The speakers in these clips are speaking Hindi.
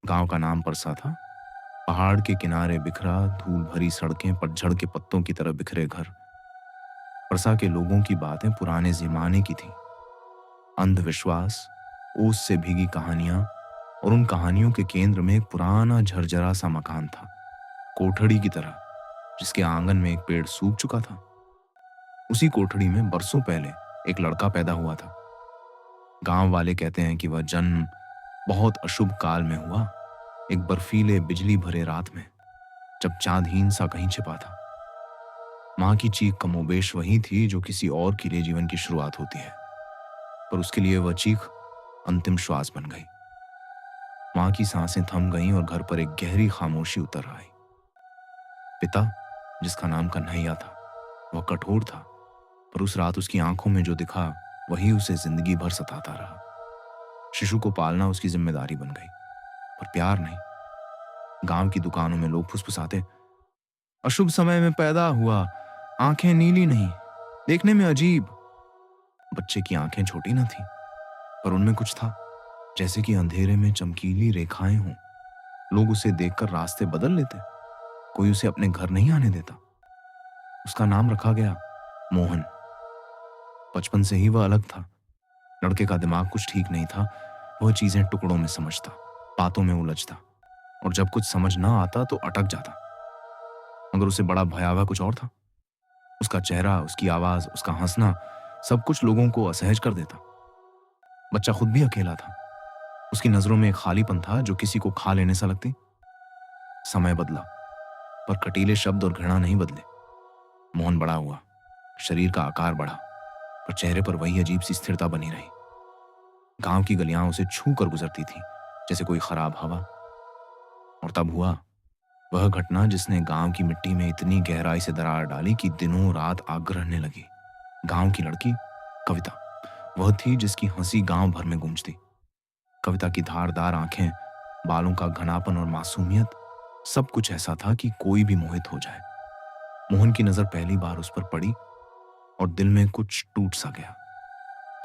गांव का नाम परसा था। पहाड़ के किनारे बिखरा, धूल भरी सड़कें, पतझड़ के पत्तों की तरह बिखरे घर। परसा के लोगों की बातें पुराने जमाने की थी। अंधविश्वास, ओस से भीगी कहानियां, और उन कहानियों के केंद्र में एक पुराना झरझरा सा मकान था, कोठड़ी की तरह, जिसके आंगन में एक पेड़ सूख चुका था। उसी कोठड़ी में बरसों पहले एक लड़का पैदा हुआ था। गांव वाले कहते हैं कि वह जन्म बहुत अशुभ काल में हुआ, एक बर्फीले बिजली भरे रात में, जब चांदहीन सा कहीं छिपा था। माँ की चीख कमोबेश वही थी जो किसी और के लिए जीवन की शुरुआत होती है, पर उसके लिए वह चीख अंतिम श्वास बन गई। माँ की सांसें थम गईं और घर पर एक गहरी खामोशी उतर आई। पिता, जिसका नाम कन्हैया था, वह कठोर था, पर उस रात उसकी आंखों में जो दिखा वही उसे जिंदगी भर सताता रहा। शिशु को पालना उसकी जिम्मेदारी बन गई, पर प्यार नहीं। गांव की दुकानों में लोग फुसफुसाते, अशुभ समय में पैदा हुआ, आंखें नीली नहीं, देखने में अजीब। बच्चे की आंखें छोटी न थी, पर उनमें कुछ था, जैसे कि अंधेरे में चमकीली रेखाएं हों। लोग उसे देखकर रास्ते बदल लेते, कोई उसे अपने घर नहीं आने देता। उसका नाम रखा गया मोहन। बचपन से ही वह अलग था। लड़के का दिमाग कुछ ठीक नहीं था। वह चीजें टुकड़ों में समझता, बातों में उलझता, और जब कुछ समझ ना आता तो अटक जाता। मगर उसे बड़ा भयावह कुछ और था। उसका चेहरा, उसकी आवाज, उसका हंसना, सब कुछ लोगों को असहज कर देता। बच्चा खुद भी अकेला था। उसकी नजरों में एक खालीपन था जो किसी को खा लेने सा लगती। समय बदला, पर कटीले शब्द और घृणा नहीं बदले। मोहन बड़ा हुआ, शरीर का आकार बढ़ा, पर चेहरे पर वही अजीब सी स्थिरता बनी रही। गांव की गलियां उसे छू कर गुजरती थी, जैसे कोई खराब हवा। और तब हुआ वह घटना जिसने गांव की मिट्टी में इतनी गहराई से दरार डाली कि दिनों रात आग रहने लगी। गांव की लड़की कविता, वह थी जिसकी हंसी गांव भर में गूंजती। कविता की धारदार आंखें, बालों का घनापन और मासूमियत, सब कुछ ऐसा था कि कोई भी मोहित हो जाए। मोहन की नजर पहली बार उस पर पड़ी और दिल में कुछ टूट सा गया।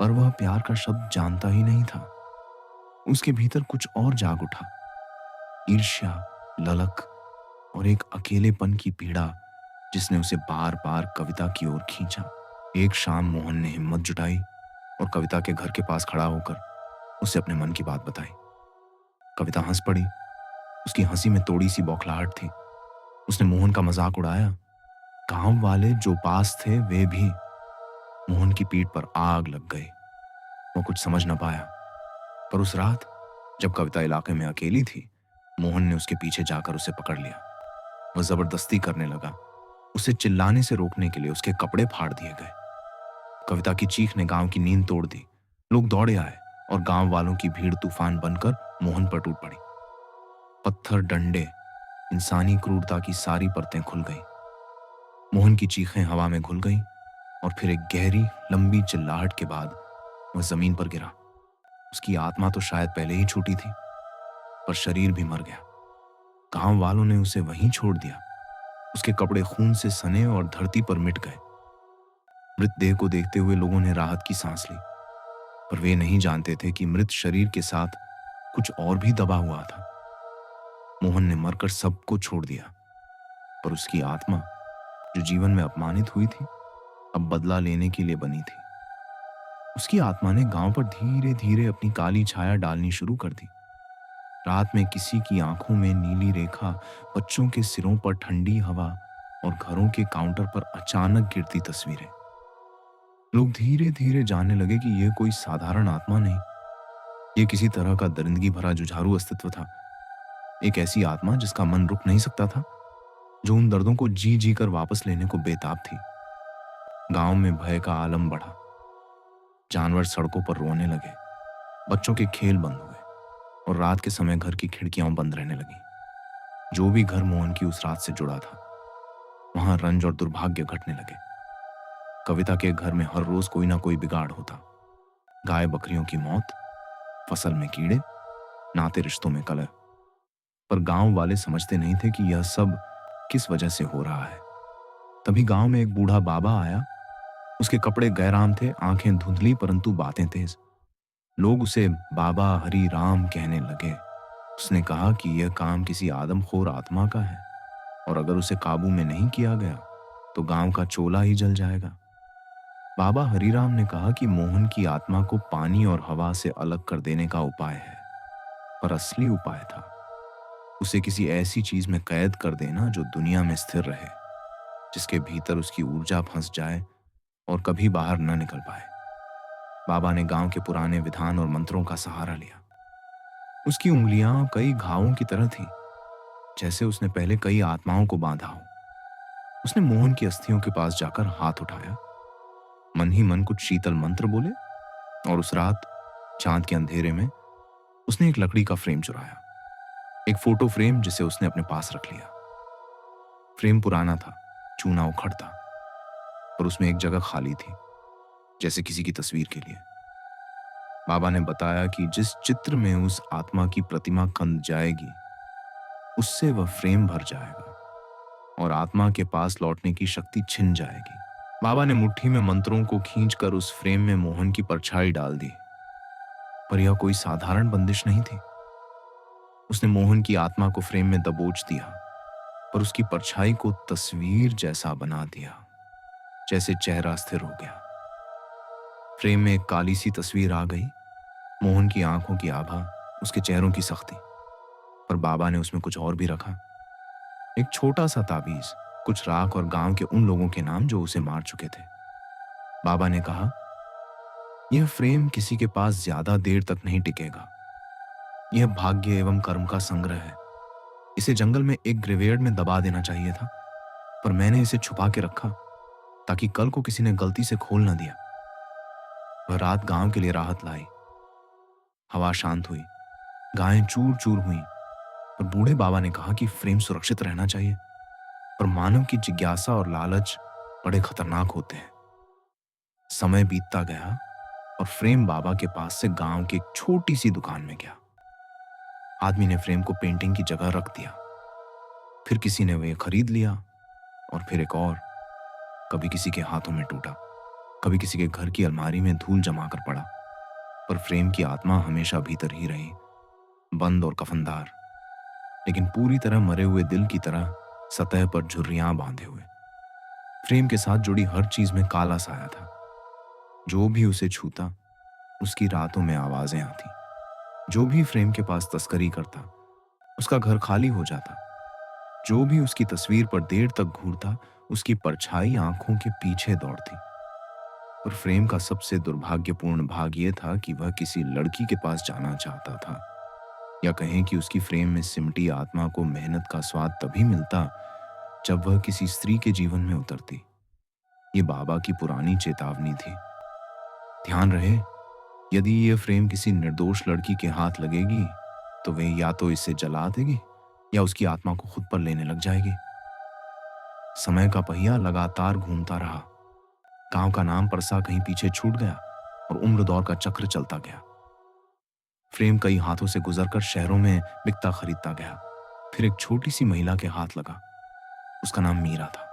पर वह प्यार का शब्द जानता ही नहीं था। उसके भीतर कुछ और जाग उठा, ईर्ष्या, ललक और एक अकेलेपन की पीड़ा, जिसने उसे बार बार कविता की ओर खींचा। एक शाम मोहन ने हिम्मत जुटाई और कविता के घर के पास खड़ा होकर उसे अपने मन की बात बताई। कविता हंस पड़ी। उसकी हंसी में थोड़ी सी बौखलाहट थी। उसने मोहन का मजाक उड़ाया। गांव वाले जो पास थे वे भी। मोहन की पीठ पर आग लग गई। वो कुछ समझ न पाया, पर उस रात जब कविता इलाके में अकेली थी, मोहन ने उसके पीछे जाकर उसे पकड़ लिया। वह जबरदस्ती करने लगा। उसे चिल्लाने से रोकने के लिए उसके कपड़े फाड़ दिए गए। कविता की चीख ने गांव की नींद तोड़ दी। लोग दौड़े आए और गांव वालों की भीड़ तूफान बनकर मोहन पर टूट पड़ी। पत्थर, डंडे, इंसानी क्रूरता की सारी परतें खुल गईं। मोहन की चीखें हवा में घुल गईं और फिर एक गहरी, लंबी चिल्लाहट के बाद वह जमीन पर गिरा। उसकी आत्मा तो शायद पहले ही छूटी थी, पर शरीर भी मर गया। गांव वालों ने उसे वहीं छोड़ दिया। उसके कपड़े खून से सने और धरती पर मिट गए। मृतदेह को देखते हुए लोगों ने राहत की सांस ली, पर वे नहीं जानते थे कि मृत शरीर के साथ कुछ और भी दबा हुआ था। मोहन ने मरकर सबको छोड़ दिया, पर उसकी आत्मा, जो जीवन में अपमानित हुई थी, अब बदला लेने के लिए बनी थी। उसकी आत्मा ने गांव पर धीरे धीरे अपनी काली छाया डालनी शुरू कर दी। रात में किसी की आंखों में नीली रेखा, बच्चों के सिरों पर ठंडी हवा और घरों के काउंटर पर अचानक गिरती तस्वीरें। लोग धीरे धीरे जानने लगे कि यह कोई साधारण आत्मा नहीं, यह किसी तरह का दरिंदगी भरा जुझारू अस्तित्व था। एक ऐसी आत्मा जिसका मन रुक नहीं सकता था, जो उन दर्दों को जी जी कर वापस लेने को बेताब थी। गांव में भय का आलम बढ़ा। जानवर सड़कों पर रोने लगे, बच्चों के खेल बंद हुए और रात के समय घर की खिड़कियां बंद रहने लगी। जो भी घर मोहन की उस रात से जुड़ा था, वहां रंज और दुर्भाग्य घटने लगे। कविता के घर में हर रोज कोई ना कोई बिगाड़ होता। गाय बकरियों की मौत, फसल में कीड़े, नाते रिश्तों में कलह। पर गांव वाले समझते नहीं थे कि यह सब किस वजह से हो रहा है। तभी गांव में एक बूढ़ा बाबा आया। उसके कपड़े गैराम थे, आंखें धुंधली परंतु बातें तेज। लोग उसे बाबा हरि राम कहने लगे। उसने कहा कि यह काम किसी आदमखोर आत्मा का है और अगर उसे काबू में नहीं किया गया तो गांव का चोला ही जल जाएगा। बाबा हरिराम ने कहा कि मोहन की आत्मा को पानी और हवा से अलग कर देने का उपाय है, पर असली उपाय था उसे किसी ऐसी चीज में कैद कर देना जो दुनिया में स्थिर रहे, जिसके भीतर उसकी ऊर्जा फंस जाए और कभी बाहर न निकल पाए। बाबा ने गांव के पुराने विधान और मंत्रों का सहारा लिया। उसकी उंगलियां कई घावों की तरह थीं, जैसे उसने पहले कई आत्माओं को बांधा हो। उसने मोहन की अस्थियों के पास जाकर हाथ उठाया, मन ही मन कुछ शीतल मंत्र बोले और उस रात चांद के अंधेरे में उसने एक लकड़ी का फ्रेम चुराया, एक फोटो फ्रेम जिसे उसने अपने पास रख लिया। फ्रेम पुराना था, चूना उखड़ था, पर उसमें एक जगह खाली थी, जैसे किसी की तस्वीर के लिए। बाबा ने बताया कि जिस चित्र में उस आत्मा की प्रतिमा खंद जाएगी, उससे वह फ्रेम भर जाएगा और आत्मा के पास लौटने की शक्ति छिन जाएगी। बाबा ने मुट्ठी में मंत्रों को खींचकर उस फ्रेम में मोहन की परछाई डाल दी, पर यह कोई साधारण बंदिश नहीं थी। उसने मोहन की आत्मा को फ्रेम में दबोच दिया, पर उसकी परछाई को तस्वीर जैसा बना दिया, जैसे चेहरा स्थिर हो गया। फ्रेम में एक काली सी तस्वीर आ गई, मोहन की आंखों की आभा, उसके चेहरों की सख्ती, पर बाबा ने उसमें कुछ और भी रखा। एक छोटा सा ताबीज, कुछ राख और गांव के उन लोगों के नाम जो उसे मार चुके थे। बाबा ने कहा, यह फ्रेम किसी के पास ज्यादा देर तक नहीं टिकेगा। यह भाग्य एवं कर्म का संग्रह है। इसे जंगल में एक ग्रेवयार्ड में दबा देना चाहिए था, पर मैंने इसे छुपा के रखा ताकि कल को किसी ने गलती से खोल न दिया। वह रात गांव के लिए राहत लाई। हवा शांत हुई, गायें चूर चूर हुई, पर बूढ़े बाबा ने कहा कि फ्रेम सुरक्षित रहना चाहिए, पर मानव की जिज्ञासा और लालच बड़े खतरनाक होते हैं। समय बीतता गया और फ्रेम बाबा के पास से गांव की एक छोटी सी दुकान में गया। आदमी ने फ्रेम को पेंटिंग की जगह रख दिया, फिर किसी ने वह खरीद लिया और फिर एक और। कभी किसी के हाथों में टूटा, कभी किसी के घर की अलमारी में धूल जमा कर पड़ा, पर फ्रेम की आत्मा हमेशा भीतर ही रही, बंद और कफनदार, लेकिन पूरी तरह मरे हुए दिल की तरह सतह पर झुर्रियां बांधे हुए। फ्रेम के साथ जुड़ी हर चीज में काला साया था। जो भी उसे छूता, उसकी रातों में आवाजें आती। जो भी फ्रेम के पास तस्करी करता, उसका घर खाली हो जाता। जो भी उसकी तस्वीर पर देर तक घूरता, उसकी परछाई आंखों के पीछे दौड़ती। पर फ्रेम का सबसे दुर्भाग्यपूर्ण भाग यह था कि वह किसी लड़की के पास जाना चाहता था, या कहें कि उसकी फ्रेम में सिमटी आत्मा को मेहनत का स्वाद तभी मिलता जब वह किसी स्त्री के जीवन में उतरती। ये बाबा की पुरानी चेतावनी थी। ध्यान रहे, यदि यह फ्रेम किसी निर्दोष लड़की के हाथ लगेगी तो वह या तो इसे जला देगी या उसकी आत्मा को खुद पर लेने लग जाएगी। समय का पहिया लगातार घूमता रहा। गांव का नाम परसा कहीं पीछे छूट गया और उम्र दौर का चक्र चलता गया। फ्रेम कई हाथों से गुजरकर शहरों में बिकता खरीदता गया। फिर एक छोटी सी महिला के हाथ लगा। उसका नाम मीरा था।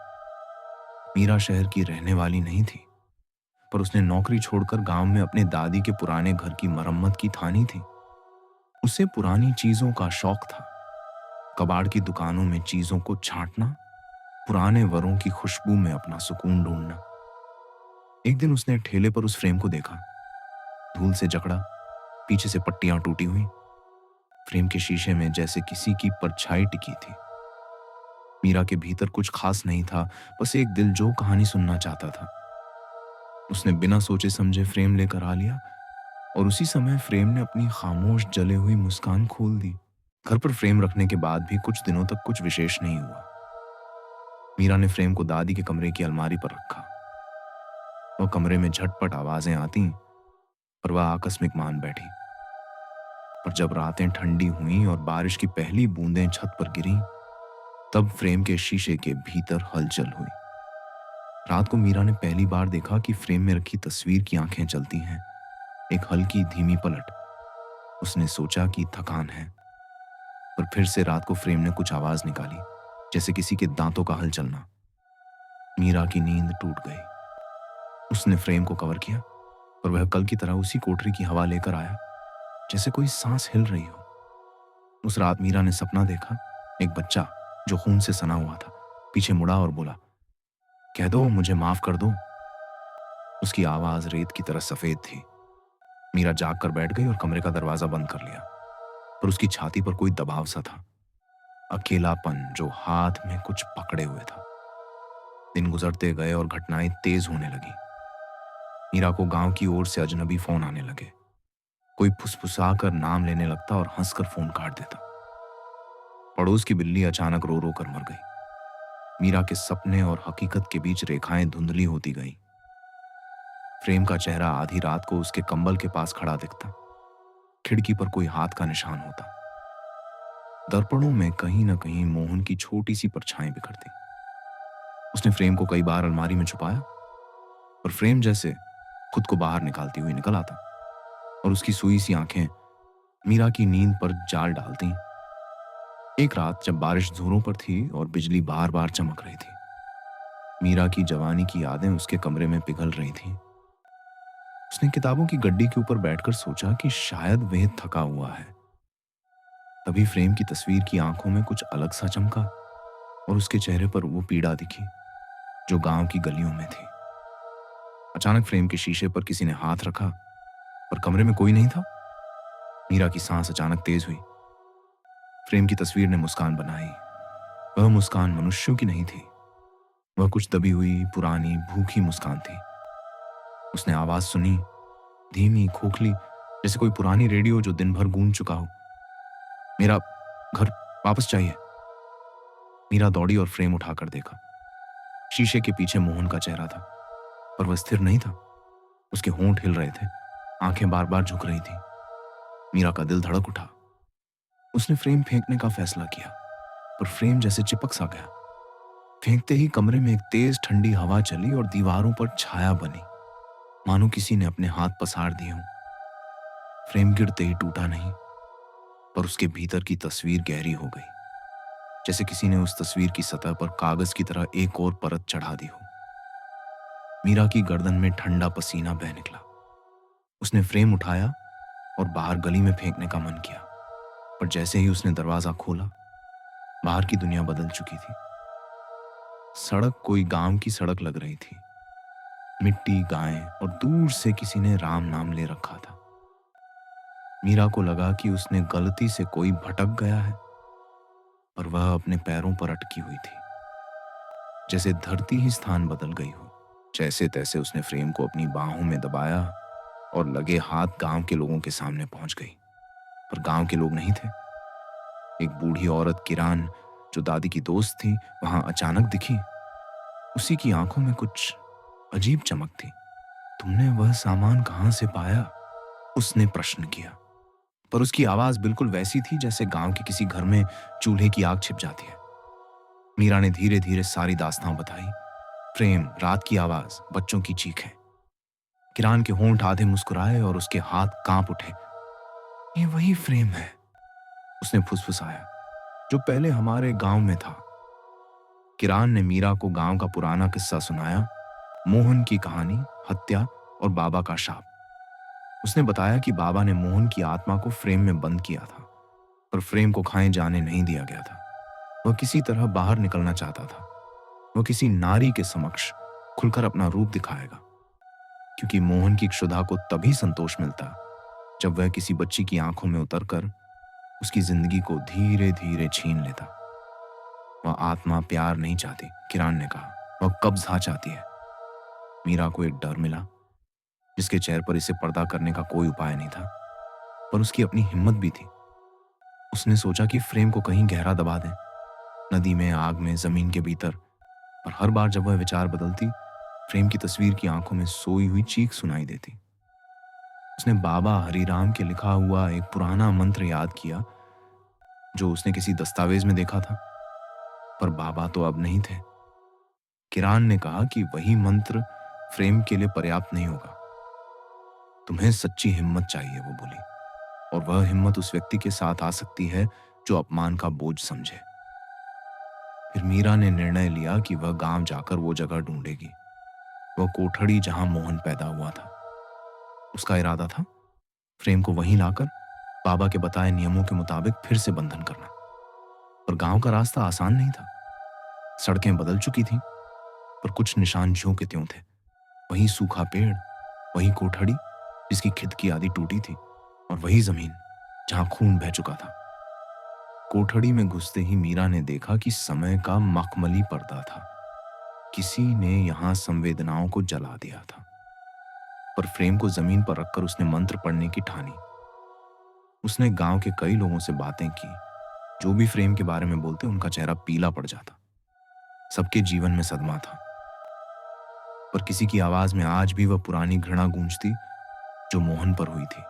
मीरा शहर की रहने वाली नहीं थी, पर उसने नौकरी छोड़कर गांव में अपने दादी के पुराने घर की मरम्मत की ठानी थी। उसे पुरानी चीजों का शौक था, कबाड़ की दुकानों में चीजों को छांटना, पुराने वरों की खुशबू में अपना सुकून ढूंढना। एक दिन उसने ठेले पर उस फ्रेम को देखा, धूल से जकड़ा, पीछे से पट्टियां टूटी हुई। फ्रेम के शीशे में जैसे किसी की परछाई टिकी थी। मीरा के भीतर कुछ खास नहीं था, बस एक दिल जो कहानी सुनना चाहता था। उसने बिना सोचे समझे फ्रेम लेकर आ लिया और उसी समय फ्रेम ने अपनी खामोश जले हुई मुस्कान खोल दी। घर पर फ्रेम रखने के बाद भी कुछ दिनों तक कुछ विशेष नहीं हुआ। मीरा ने फ्रेम को दादी के कमरे की अलमारी पर रखा। वह कमरे में झटपट आवाजें आती, पर वह आकस्मिक मान बैठी। पर जब रातें ठंडी हुईं और बारिश की पहली बूंदें छत पर गिरी, तब फ्रेम के शीशे के भीतर हलचल हुई। रात को मीरा ने पहली बार देखा कि फ्रेम में रखी तस्वीर की आंखें चलती हैं, एक हल्की धीमी पलट। उसने सोचा कि थकान है, पर फिर से रात को फ्रेम ने कुछ आवाज निकाली, जैसे किसी के दांतों का हलचलना। मीरा की नींद टूट गई। उसने फ्रेम को कवर किया, पर वह कल की तरह उसी कोठरी की हवा लेकर आया, जैसे कोई सांस हिल रही हो। उस रात मीरा ने सपना देखा, एक बच्चा जो खून से सना हुआ था पीछे मुड़ा और बोला, कह दो मुझे माफ कर दो। उसकी आवाज रेत की तरह सफेद थी। मीरा जाग कर बैठ गई और कमरे का दरवाजा बंद कर लिया, पर उसकी छाती पर कोई दबाव सा था, अकेलापन जो हाथ में कुछ पकड़े हुए था। दिन गुजरते गए और घटनाएं तेज होने लगी। मीरा को गांव की ओर से अजनबी फोन आने लगे। कोई फुसफुसा कर नाम लेने लगता और हंसकर फोन काट देता। पड़ोस की बिल्ली अचानक रो रो कर मर गई। मीरा के सपने और हकीकत के बीच रेखाएं धुंधली होती गई। फ्रेम का चेहरा आधी रात को उसके कंबल के पास खड़ा दिखता। खिड़की पर कोई हाथ का निशान होता। दर्पणों में कहीं ना कहीं मोहन की छोटी सी परछाई बिखरती। उसने फ्रेम को कई बार अलमारी में छुपाया, पर फ्रेम जैसे खुद को बाहर निकालती हुई निकल आता और उसकी सुई सी आंखें मीरा की नींद पर जाल डालती। एक रात जब बारिश जोरों पर थी और बिजली बार बार चमक रही थी, मीरा की जवानी की यादें उसके कमरे में पिघल रही थीं। उसने किताबों की गड्डी के ऊपर बैठकर सोचा कि शायद वह थका हुआ है। तभी फ्रेम की तस्वीर की आंखों में कुछ अलग सा चमका और उसके चेहरे पर वो पीड़ा दिखी जो गांव की गलियों में थी। अचानक फ्रेम के शीशे पर किसी ने हाथ रखा, पर कमरे में कोई नहीं था। मीरा की सांस अचानक तेज हुई। फ्रेम की तस्वीर ने मुस्कान बनाई। वह मुस्कान मनुष्यों की नहीं थी, वह कुछ दबी हुई पुरानी भूखी मुस्कान थी। उसने आवाज सुनी, धीमी खोखली, जैसे कोई पुरानी रेडियो जो दिन भर गूंज चुका हो। मेरा घर वापस चाहिए। मीरा दौड़ी और फ्रेम उठाकर देखा। शीशे के पीछे मोहन का चेहरा था, पर वह स्थिर नहीं था। उसके होंठ हिल रहे थे, आंखें बार बार झुक रही थी। मीरा का दिल धड़क उठा। उसने फ्रेम फेंकने का फैसला किया, पर फ्रेम जैसे चिपक सा गया। फेंकते ही कमरे में एक तेज ठंडी हवा चली और दीवारों पर छाया बनी, मानो किसी ने अपने हाथ पसार दिए हों। फ्रेम गिरते ही टूटा नहीं, पर उसके भीतर की तस्वीर गहरी हो गई, जैसे किसी ने उस तस्वीर की सतह पर कागज की तरह एक और परत चढ़ा दी हो। मीरा की गर्दन में ठंडा पसीना बह निकला। उसने फ्रेम उठाया और बाहर गली में फेंकने का मन किया, पर जैसे ही उसने दरवाजा खोला, बाहर की दुनिया बदल चुकी थी। सड़क कोई गांव की सड़क लग रही थी। मिट्टी, गायें और दूर से किसी ने राम नाम ले रखा था। मीरा को लगा कि उसने गलती से कोई भटक गया है, पर वह अपने पैरों पर अटकी हुई थी, जैसे धरती ही स्थान बदल गई हो। जैसे तैसे उसने फ्रेम को अपनी बाहों में दबाया और लगे हाथ गांव के लोगों के सामने पहुंच गई। पर गांव के लोग नहीं थे। एक बूढ़ी औरत किरान, जो दादी की दोस्त थी, वहां अचानक दिखी। उसी की आंखों में कुछ अजीब चमक थी। तुमने वह सामान कहां से पाया? उसने प्रश्न किया, पर उसकी आवाज बिल्कुल वैसी थी जैसे गांव के किसी घर में चूल्हे की आग छिप जाती है। मीरा ने धीरे धीरे सारी दास्तां बताई। प्रेम, रात की आवाज, बच्चों की चीखें। किरान के होंठ आधे मुस्कुराए और उसके हाथ कांप उठे। ये वही फ्रेम है, उसने फुसफुसाया, जो पहले हमारे गांव में था। किरान ने मीरा को गांव का पुराना किस्सा सुनाया, मोहन की कहानी, हत्या और बाबा का शाप। उसने बताया कि बाबा ने मोहन की आत्मा को फ्रेम में बंद किया था, पर फ्रेम को खाए जाने नहीं दिया गया था। वह किसी तरह बाहर निकलना चाहता था। वह किसी नारी के समक्ष खुलकर अपना रूप दिखाएगा, क्योंकि मोहन की क्षुधा को तभी संतोष मिलता जब वह किसी बच्ची की आंखों में उतरकर उसकी जिंदगी को धीरे धीरे छीन लेता। वह आत्मा प्यार नहीं चाहती, किरान ने कहा, वह कब्जा चाहती है। मीरा को एक डर मिला, जिसके चेहरे पर इसे पर्दा करने का कोई उपाय नहीं था, पर उसकी अपनी हिम्मत भी थी। उसने सोचा कि फ्रेम को कहीं गहरा दबा दें, नदी में, आग में, जमीन के भीतर। पर हर बार जब वह विचार बदलती, फ्रेम की तस्वीर की आंखों में सोई हुई चीख सुनाई देती। उसने बाबा हरिराम के लिखा हुआ एक पुराना मंत्र याद किया, जो उसने किसी दस्तावेज में देखा था, पर बाबा तो अब नहीं थे। किरान ने कहा कि वही मंत्र फ्रेम के लिए पर्याप्त नहीं होगा। तुम्हें सच्ची हिम्मत चाहिए, वो बोली, और वह हिम्मत उस व्यक्ति के साथ आ सकती है जो अपमान का बोझ समझे। फिर मीरा ने निर्णय लिया कि वह गांव जाकर वो जगह ढूंढेगी, वह कोठड़ी जहां मोहन पैदा हुआ था। उसका इरादा था फ्रेम को वहीं लाकर बाबा के बताए नियमों के मुताबिक फिर से बंधन करना। पर गांव का रास्ता आसान नहीं था। सड़कें बदल चुकी थीं, पर कुछ निशान ज्यों के त्यों थे। वही सूखा पेड़, वही कोठड़ी जिसकी खिड़की आधी टूटी थी, और वही जमीन जहां खून बह चुका था। कोठड़ी में घुसते ही मीरा ने देखा कि समय का मखमली पर्दा था। किसी ने यहां संवेदनाओं को जला दिया था। पर फ्रेम को जमीन पर रखकर उसने मंत्र पढ़ने की ठानी। उसने गांव के कई लोगों से बातें की। जो भी फ्रेम के बारे में बोलते उनका चेहरा पीला पड़ जाता। सबके जीवन में सदमा था, पर किसी की आवाज में आज भी वह पुरानी घृणा गूंजती जो मोहन पर हुई थी।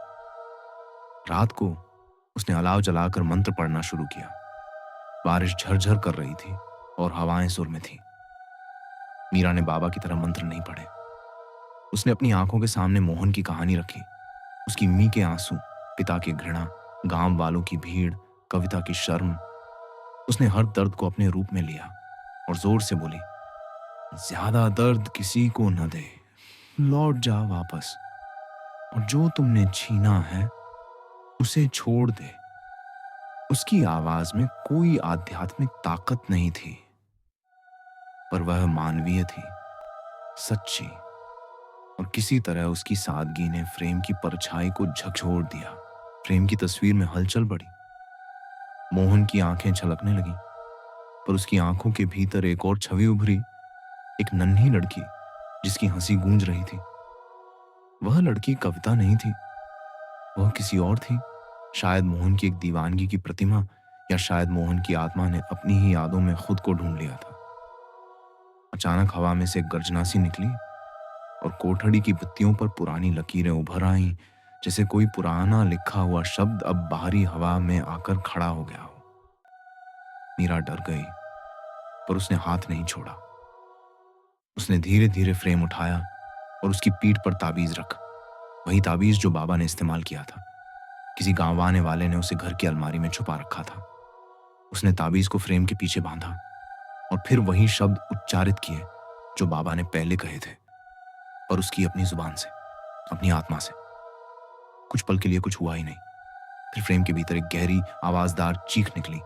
रात को उसने अलाव जलाकर मंत्र पढ़ना शुरू किया। बारिश झरझर कर रही थी और हवाएं सुर में थीं। मीरा ने बाबा की तरह मंत्र नहीं पढ़े। उसने अपनी आंखों के सामने मोहन की कहानी रखी। उसकी मी के आंसू, पिता की घृणा, गांव वालों की भीड़, कविता की शर्म। उसने हर दर्द को अपने रूप में लिया और जोर से बोली, ज्यादा दर्द किसी को न दे, लौट जा वापस, और जो तुमने छीना है उसे छोड़ दे। उसकी आवाज में कोई आध्यात्मिक ताकत नहीं थी, पर वह मानवीय थी, सच्ची। और किसी तरह उसकी सादगी ने फ्रेम की परछाई को झकझोर दिया। फ्रेम की तस्वीर में हलचल बढ़ी। मोहन की आंखें छलकने लगी, पर उसकी आंखों के भीतर एक और छवि उभरी। एक नन्ही लड़की जिसकी हंसी गूंज रही थी। वह लड़की कविता नहीं थी, वह किसी और थी। शायद मोहन की एक दीवानगी की प्रतिमा, या शायद मोहन की आत्मा ने अपनी ही यादों में खुद को ढूंढ लिया था। अचानक हवा में से एक गर्जना सी निकली और कोठड़ी की भित्तियों पर पुरानी लकीरें उभर आईं, जैसे कोई पुराना लिखा हुआ शब्द अब बाहरी हवा में आकर खड़ा हो गया हो। मीरा डर गई, पर उसने हाथ नहीं छोड़ा। उसने धीरे धीरे फ्रेम उठाया और उसकी पीठ पर ताबीज रख। वही ताबीज जो बाबा ने इस्तेमाल किया था। किसी गांव आने वाले ने उसे घर की अलमारी में छुपा रखा था। उसने ताबीज को फ्रेम के पीछे बांधा और फिर वही शब्द उच्चारित किए जो बाबा ने पहले कहे थे, पर उसकी अपनी जुबान से, अपनी आत्मा से। कुछ पल के लिए कुछ हुआ ही नहीं। फिर फ्रेम के भीतर एक गहरी आवाजदार चीख निकली,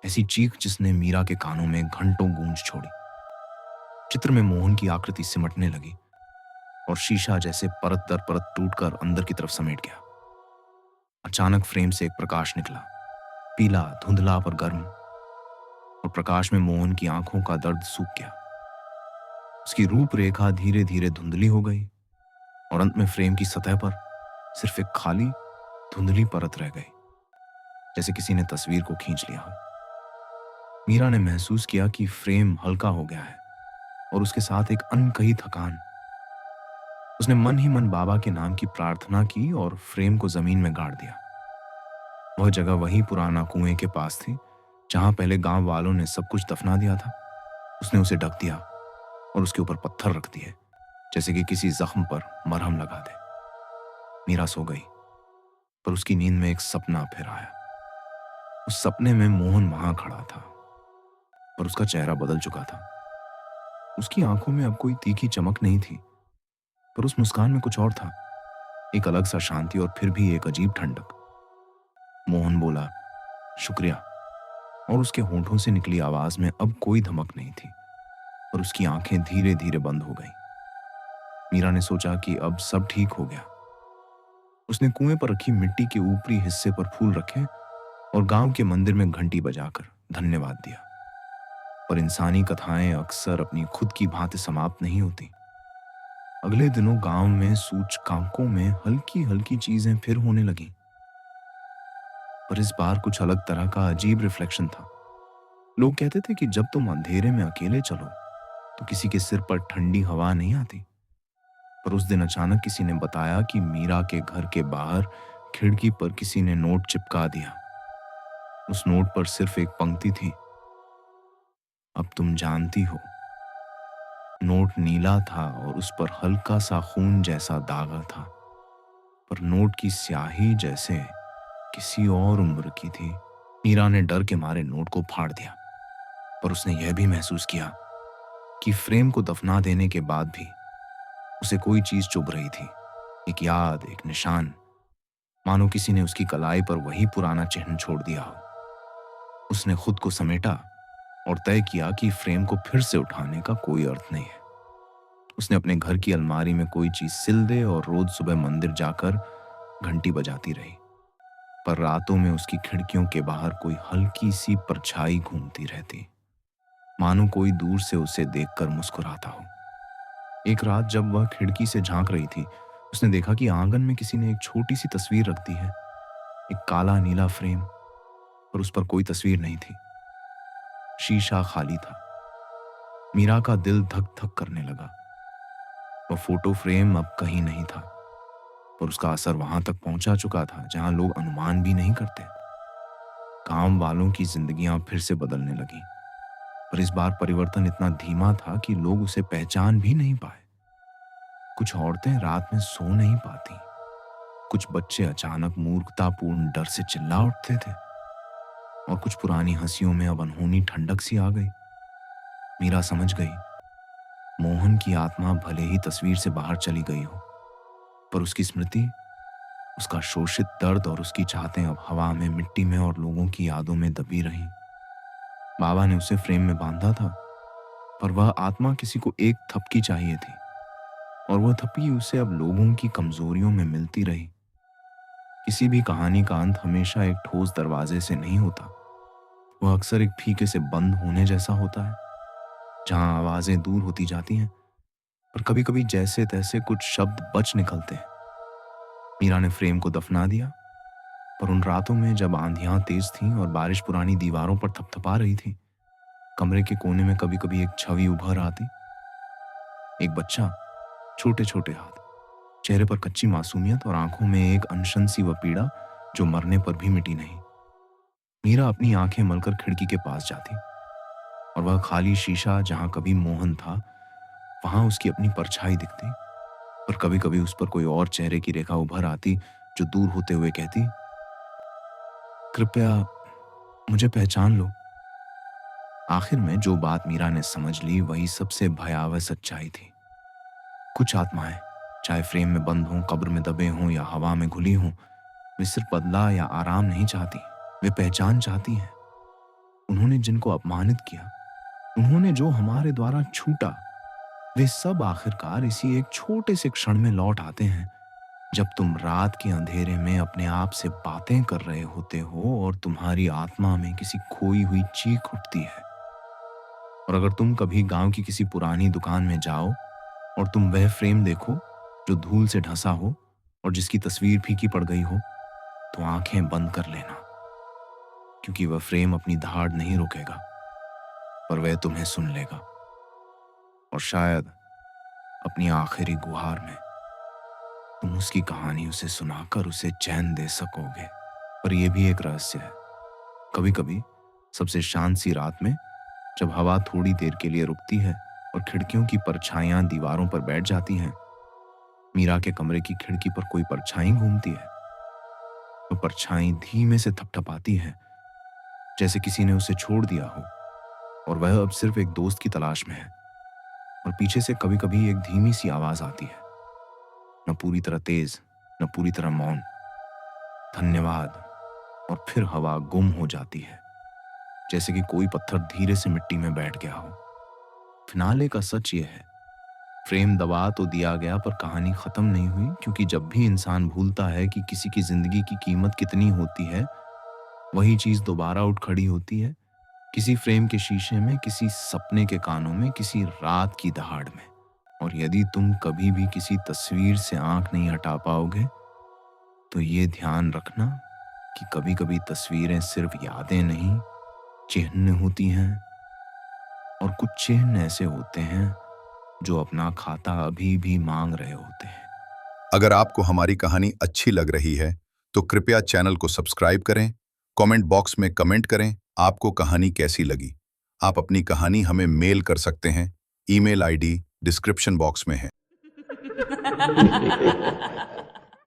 ऐसी चीख जिसने मीरा के कानों में घंटों गूंज छोड़ी। चित्र में मोहन की आकृति सिमटने लगी और शीशा जैसे परत दर परत टूटकर अंदर की तरफ समेट गया। अचानक फ्रेम से एक प्रकाश निकला, पीला, धुंधला पर गर्म, और प्रकाश में मोहन की आंखों का दर्द सूख गया। उसकी रूपरेखा धीरे धीरे धुंधली हो गई और अंत में फ्रेम की सतह पर सिर्फ एक खाली धुंधली परत रह गई, जैसे किसी ने तस्वीर को खींच लिया हो। मीरा ने महसूस किया कि फ्रेम हल्का हो गया है और उसके साथ एक अनकही थकान। उसने मन ही मन बाबा के नाम की प्रार्थना की और फ्रेम को जमीन में गाड़ दिया। वह जगह वही पुराना कुएं के पास थी जहां पहले गांव वालों ने सब कुछ दफना दिया था। उसने उसे ढक दिया और उसके ऊपर पत्थर रख दिए, जैसे कि किसी जख्म पर मरहम लगा दे। मीरा सो गई, पर उसकी नींद में एक सपना फिर आया। उस सपने में मोहन वहां खड़ा था, पर उसका चेहरा बदल चुका था। उसकी आंखों में अब कोई तीखी चमक नहीं थी, पर उस मुस्कान में कुछ और था, एक अलग सा शांति और फिर भी एक अजीब ठंडक। मोहन बोला, शुक्रिया, और उसके होंठों से निकली आवाज में अब कोई धमक नहीं थी, और उसकी आंखें धीरे धीरे बंद हो गईं। मीरा ने सोचा कि अब सब ठीक हो गया। उसने कुएं पर रखी मिट्टी के ऊपरी हिस्से पर फूल रखे और गांव के मंदिर में घंटी बजाकर धन्यवाद दिया। पर इंसानी कथाएं अक्सर अपनी खुद की भांति समाप्त नहीं होती। अगले दिनों गांव में सूचकांकों में हल्की हल्की चीजें फिर होने लगी, पर इस बार कुछ अलग तरह का अजीब रिफ्लेक्शन था। लोग कहते थे कि जब तुम अंधेरे में अकेले चलो तो किसी के सिर पर ठंडी हवा नहीं आती। पर उस दिन अचानक किसी ने बताया कि मीरा के घर के बाहर खिड़की पर किसी ने नोट चिपका दिया। उस नोट पर सिर्फ एक पंक्ति थी, अब तुम जानती हो। नोट नीला था और उस पर हल्का सा खून जैसा दागा था, पर नोट की स्याही जैसे किसी और उम्र की थी। मीरा ने डर के मारे नोट को फाड़ दिया, पर उसने यह भी महसूस किया कि फ्रेम को दफना देने के बाद भी उसे कोई चीज चुभ रही थी, एक याद, एक निशान, मानो किसी ने उसकी कलाई पर वही पुराना चिन्ह छोड़ दिया हो। उसने खुद को समेटा और तय किया कि फ्रेम को फिर से उठाने का कोई अर्थ नहीं है। उसने अपने घर की अलमारी में कोई चीज सिल दे और रोज सुबह मंदिर जाकर घंटी बजाती रही। पर रातों में उसकी खिड़कियों के बाहर कोई हल्की सी परछाई घूमती रहती, मानो कोई दूर से उसे देखकर मुस्कुराता हो। एक रात जब वह खिड़की से झांक रही थी, उसने देखा कि आंगन में किसी ने एक छोटी सी तस्वीर रख दी है। एक काला नीला फ्रेम, पर उस पर कोई तस्वीर नहीं थी। शीशा खाली था। मीरा का दिल धक धक करने लगा। वह फोटो फ्रेम अब कहीं नहीं था, पर उसका असर वहां तक पहुंचा चुका था जहां लोग अनुमान भी नहीं करते। काम वालों की जिंदगियां फिर से बदलने लगी, पर इस बार परिवर्तन इतना धीमा था कि लोग उसे पहचान भी नहीं पाए। कुछ औरतें रात में सो नहीं पाती, कुछ बच्चे अचानक मूर्खतापूर्ण डर से चिल्ला उठते थे, और कुछ पुरानी हंसियों में अब अनहोनी ठंडक सी आ गई। मीरा समझ गई, मोहन की आत्मा भले ही तस्वीर से बाहर चली गई हो, पर उसकी स्मृति, उसका शोषित दर्द और उसकी चाहतें अब हवा में, मिट्टी में और लोगों की यादों में दबी रहीं। बाबा ने उसे फ्रेम में बांधा था, पर वह आत्मा किसी को एक थपकी चाहिए थी, और वह थपकी उसे अब लोगों की कमजोरियों में मिलती रही। किसी भी कहानी का अंत हमेशा एक ठोस दरवाजे से नहीं होता। वह अक्सर एक फीके से बंद होने जैसा होता है, जहां आवाजें दूर होती जाती हैं, पर कभी कभी जैसे तैसे कुछ शब्द बच निकलते हैं। मीरा ने फ्रेम को दफना दिया, पर उन रातों में जब आंधियां तेज थीं और बारिश पुरानी दीवारों पर थपथपा रही थी, कमरे के कोने में कभी कभी एक छवि उभर आती। एक बच्चा, छोटे छोटे हाथ, चेहरे पर कच्ची मासूमियत और आंखों में एक अनशन सी वह पीड़ा जो मरने पर भी मिटी नहीं। मीरा अपनी आंखें मलकर खिड़की के पास जाती, और वह खाली शीशा जहां कभी मोहन था, वहां उसकी अपनी परछाई दिखती। पर कभी कभी उस पर कोई और चेहरे की रेखा उभर आती, जो दूर होते हुए कहती, कृपया मुझे पहचान लो। आखिर में जो बात मीरा ने समझ ली वही सबसे भयावह सच्चाई थी। कुछ आत्माएं, चाहे फ्रेम में बंद हों, कब्र में दबे हों या हवा में घुली हों, वे सिर्फ बदला या आराम नहीं चाहती, वे पहचान चाहती हैं। उन्होंने जिनको अपमानित किया, उन्होंने जो हमारे द्वारा छूटा, वे सब आखिरकार इसी एक छोटे से क्षण में लौट आते हैं, जब तुम रात के अंधेरे में अपने आप से बातें कर रहे होते हो और तुम्हारी आत्मा में किसी खोई हुई चीख उठती है। और अगर तुम कभी गांव की किसी पुरानी दुकान में जाओ और तुम वह फ्रेम देखो जो धूल से ढसा हो और जिसकी तस्वीर फीकी पड़ गई हो, तो आंखें बंद कर लेना, क्योंकि वह फ्रेम अपनी धाड़ नहीं रोकेगा, पर वह तुम्हें सुन लेगा, और शायद अपनी आखिरी गुहार में तुम उसकी कहानी उसे सुनाकर उसे चैन दे सकोगे। पर यह भी एक रहस्य है। कभी कभी सबसे शांत सी रात में, जब हवा थोड़ी देर के लिए रुकती है और खिड़कियों की परछाइयां दीवारों पर बैठ जाती हैं, मीरा के कमरे की खिड़की पर कोई परछाई घूमती है। वो परछाई धीमे से थपथपाती है, जैसे किसी ने उसे छोड़ दिया हो और वह अब सिर्फ एक दोस्त की तलाश में है। और पीछे से कभी कभी एक धीमी सी आवाज आती है, न पूरी तरह तेज, न पूरी तरह मौन, धन्यवाद। और फिर हवा गुम हो जाती है, जैसे कि कोई पत्थर धीरे से मिट्टी में बैठ गया हो। फिनाले का सच यह है, फ्रेम दबा तो दिया गया, पर कहानी खत्म नहीं हुई, क्योंकि जब भी इंसान भूलता है कि किसी की जिंदगी की कीमत कितनी होती है, वही चीज दोबारा उठ खड़ी होती है, किसी फ्रेम के शीशे में, किसी सपने के कानों में, किसी रात की दहाड़ में। और यदि तुम कभी भी किसी तस्वीर से आंख नहीं हटा पाओगे, तो ये ध्यान रखना कि कभी कभी तस्वीरें सिर्फ यादें नहीं, चिन्ह होती हैं, और कुछ चिन्ह ऐसे होते हैं जो अपना खाता अभी भी मांग रहे होते हैं। अगर आपको हमारी कहानी अच्छी लग रही है तो कृपया चैनल को सब्सक्राइब करें, कमेंट बॉक्स में कमेंट करें आपको कहानी कैसी लगी। आप अपनी कहानी हमें मेल कर सकते हैं, ईमेल आईडी डिस्क्रिप्शन बॉक्स में है।